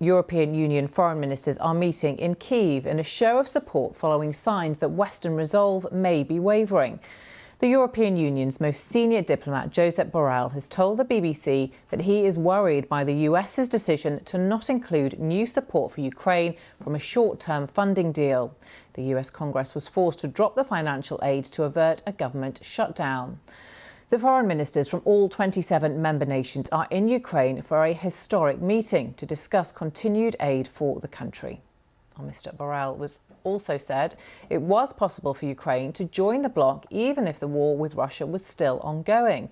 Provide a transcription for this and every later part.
European Union foreign ministers are meeting in Kyiv in a show of support following signs that Western resolve may be wavering. The European Union's most senior diplomat, Josep Borrell, has told the BBC that he is worried by the US's decision to not include new support for Ukraine from a short-term funding deal. The US Congress was forced to drop the financial aid to avert a government shutdown. The foreign ministers from all 27 member nations are in Ukraine for a historic meeting to discuss continued aid for the country. Mr. Borrell also said it was possible for Ukraine to join the bloc even if the war with Russia was still ongoing.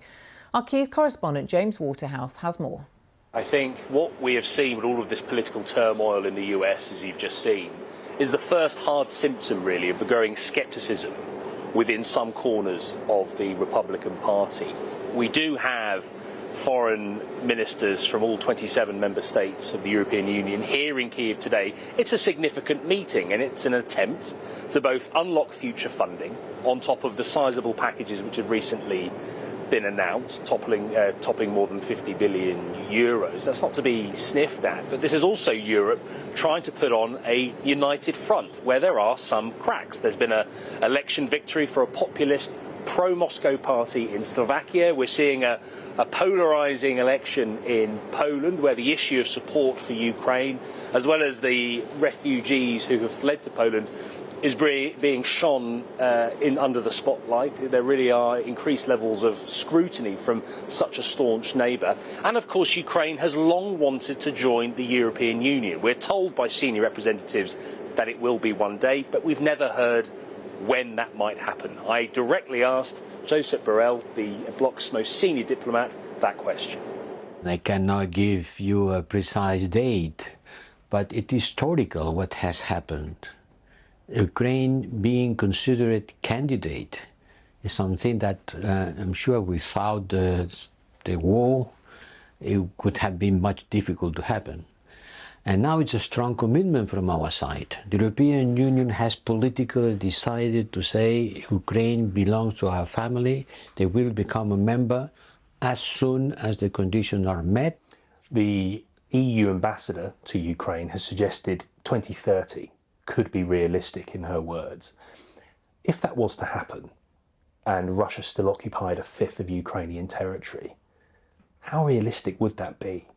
Our Kyiv correspondent James Waterhouse has more. I think what we have seen with all of this political turmoil in the US, as you've just seen, is the first hard symptom really of the growing scepticism within some corners of the Republican Party. We do have foreign ministers from all 27 member states of the European Union here in Kyiv today. It's a significant meeting and it's an attempt to both unlock future funding on top of the sizable packages which have recently been announced, topping more than 50 billion euros. That's not to be sniffed at, but this is also Europe trying to put on a united front where there are some cracks. There's been an election victory for a populist pro-Moscow party in Slovakia. We're seeing a polarising election in Poland where the issue of support for Ukraine, as well as the refugees who have fled to Poland, is being shone under the spotlight. There really are increased levels of scrutiny from such a staunch neighbour. And of course, Ukraine has long wanted to join the European Union. We're told by senior representatives that it will be one day, but we've never heard when that might happen. I directly asked Josep Borrell, the bloc's most senior diplomat, that question. I cannot give you a precise date, but it is historical what has happened. Ukraine being considered candidate is something that I'm sure without the war it would have been much difficult to happen. And now it's a strong commitment from our side. The European Union has politically decided to say Ukraine belongs to our family. They will become a member as soon as the conditions are met. The EU ambassador to Ukraine has suggested 2030 could be realistic in her words. If that was to happen and Russia still occupied a fifth of Ukrainian territory, how realistic would that be?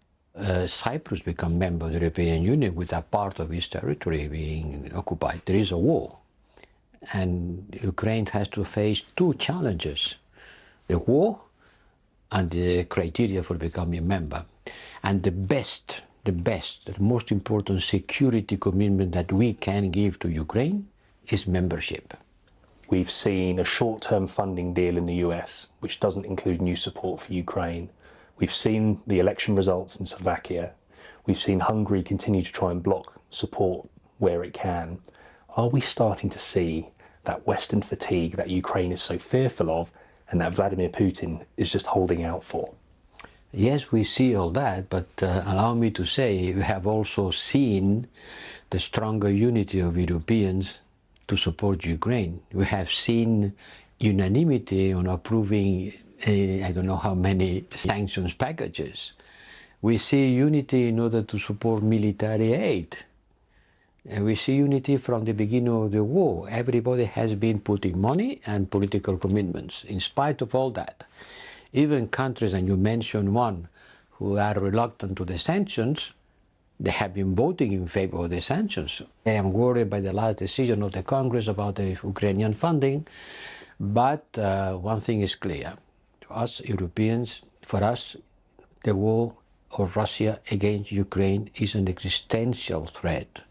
Cyprus become member of the European Union with a part of its territory being occupied. There is a war. And Ukraine has to face two challenges: the war and the criteria for becoming a member. And the most important security commitment that we can give to Ukraine is membership. We've seen a short-term funding deal in the US, which doesn't include new support for Ukraine. We've seen the election results in Slovakia. We've seen Hungary continue to try and block support where it can. Are we starting to see that Western fatigue that Ukraine is so fearful of and that Vladimir Putin is just holding out for? Yes, we see all that, but allow me to say we have also seen the stronger unity of Europeans to support Ukraine. We have seen unanimity on approving I don't know how many sanctions packages. We see unity in order to support military aid. And we see unity from the beginning of the war. Everybody has been putting money and political commitments. In spite of all that, even countries, and you mentioned one, who are reluctant to the sanctions, they have been voting in favor of the sanctions. I am worried by the last decision of the Congress about the Ukrainian funding, but one thing is clear. Us Europeans, for us, the war of Russia against Ukraine is an existential threat,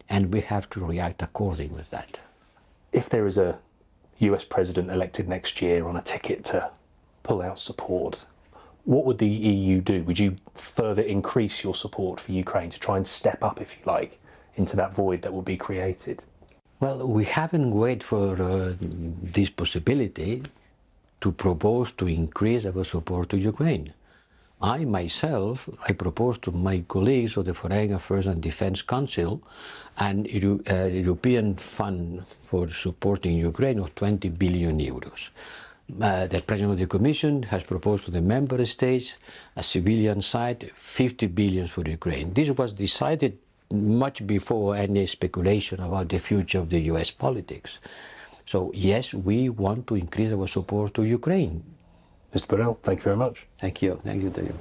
and we have to react according with that. If there is a US president elected next year on a ticket to pull out support, what would the EU do? Would you further increase your support for Ukraine to try and step up, if you like, into that void that will be created? Well, we haven't waited for this possibility to propose to increase our support to Ukraine. I propose to my colleagues of the Foreign Affairs and Defence Council an European fund for supporting Ukraine of 20 billion euros. The President of the Commission has proposed to the member states a civilian side, 50 billion for Ukraine. This was decided much before any speculation about the future of the US politics. So yes, we want to increase our support to Ukraine. Mr. Borrell, thank you very much. Thank you. Thank you to you.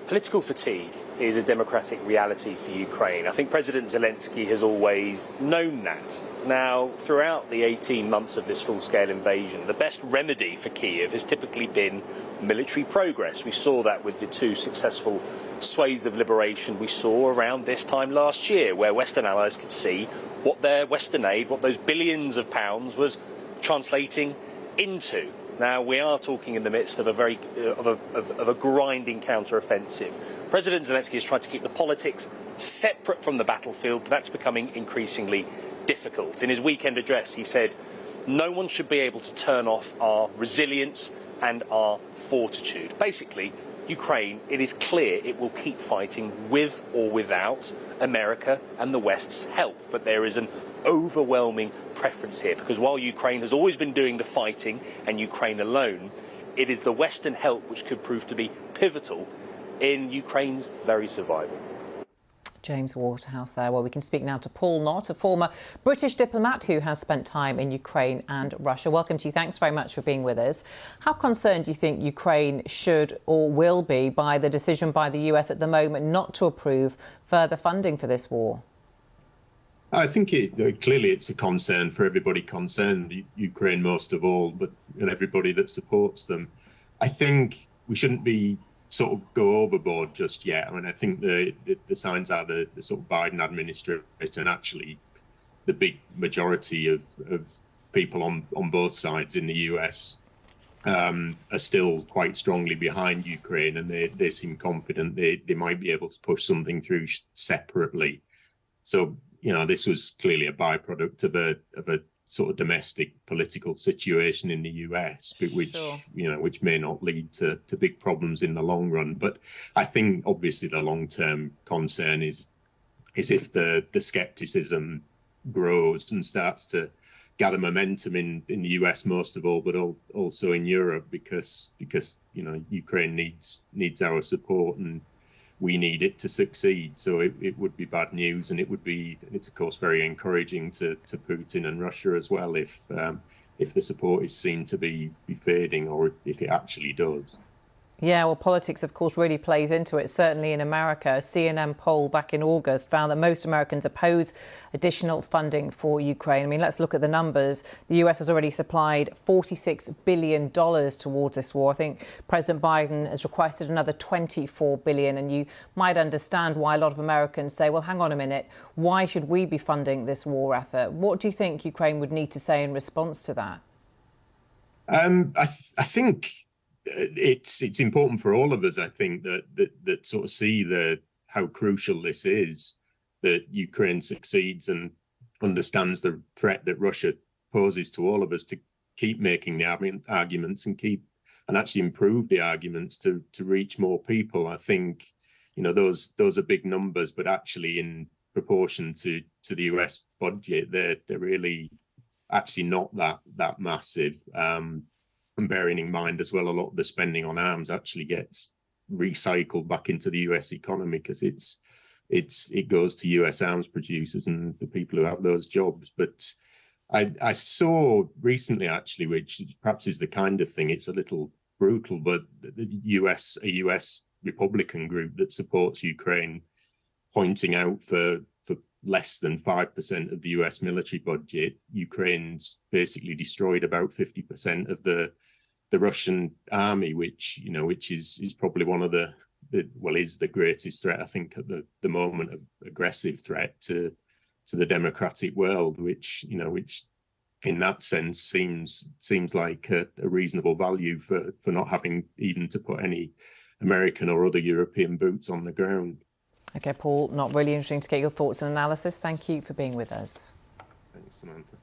Political fatigue is a democratic reality for Ukraine. I think President Zelensky has always known that. Now, throughout the 18 months of this full-scale invasion, the best remedy for Kyiv has typically been military progress. We saw that with the two successful swathes of liberation we saw around this time last year, where Western allies could see what their Western aid, what those billions of pounds was translating into. Now, we are talking in the midst of a grinding counter-offensive. President Zelensky has tried to keep the politics separate from the battlefield, but that's becoming increasingly difficult. In his weekend address, he said, no one should be able to turn off our resilience and our fortitude. Basically, Ukraine, it is clear it will keep fighting with or without America and the West's help, but there is an overwhelming preference here, because while Ukraine has always been doing the fighting, and Ukraine alone, it is the Western help which could prove to be pivotal in Ukraine's very survival. James Waterhouse there. Well, we can speak now to Paul Knott, a former British diplomat who has spent time in Ukraine and Russia. Welcome to you. Thanks very much for being with us. How concerned do you think Ukraine should or will be by the decision by the US at the moment not to approve further funding for this war? I think clearly it's a concern for everybody concerned, Ukraine most of all, but everybody that supports them. I think we shouldn't be sort of go overboard just yet. I mean, I think the signs are the sort of Biden administration, and actually the big majority of people on both sides in the US are still quite strongly behind Ukraine, and they seem confident they might be able to push something through separately. So, this was clearly a byproduct of a sort of domestic political situation in the US, but which may not lead to big problems in the long run. But I think obviously the long-term concern is if the skepticism grows and starts to gather momentum in the US most of all, but also in Europe, because Ukraine needs our support and we need it to succeed. So it would be bad news, and it's of course very encouraging to Putin and Russia as well if the support is seen to be fading, or if it actually does. Yeah, well, politics, of course, really plays into it, certainly in America. A CNN poll back in August found that most Americans oppose additional funding for Ukraine. I mean, let's look at the numbers. The US has already supplied $46 billion towards this war. I think President Biden has requested another $24 billion. And you might understand why a lot of Americans say, well, hang on a minute, why should we be funding this war effort? What do you think Ukraine would need to say in response to that? I think it's important for all of us, I think, that sort of see how crucial this is, that Ukraine succeeds and understands the threat that Russia poses to all of us, to keep making the arguments and actually improve the arguments to reach more people. I think those are big numbers, but actually in proportion to the US budget, they're really actually not that massive. And bearing in mind as well, a lot of the spending on arms actually gets recycled back into the US economy, because it goes to US arms producers and the people who have those jobs. But I saw recently, actually, which perhaps is the kind of thing, it's a little brutal, but a US Republican group that supports Ukraine pointing out for less than 5% of the US military budget, Ukraine's basically destroyed about 50% of the Russian army, which is probably one of is the greatest threat, I think, at the moment, of aggressive threat to the democratic world, which in that sense seems like a reasonable value for not having even to put any American or other European boots on the ground. OK, Paul, not really interesting to get your thoughts and analysis. Thank you for being with us. Thanks, Samantha.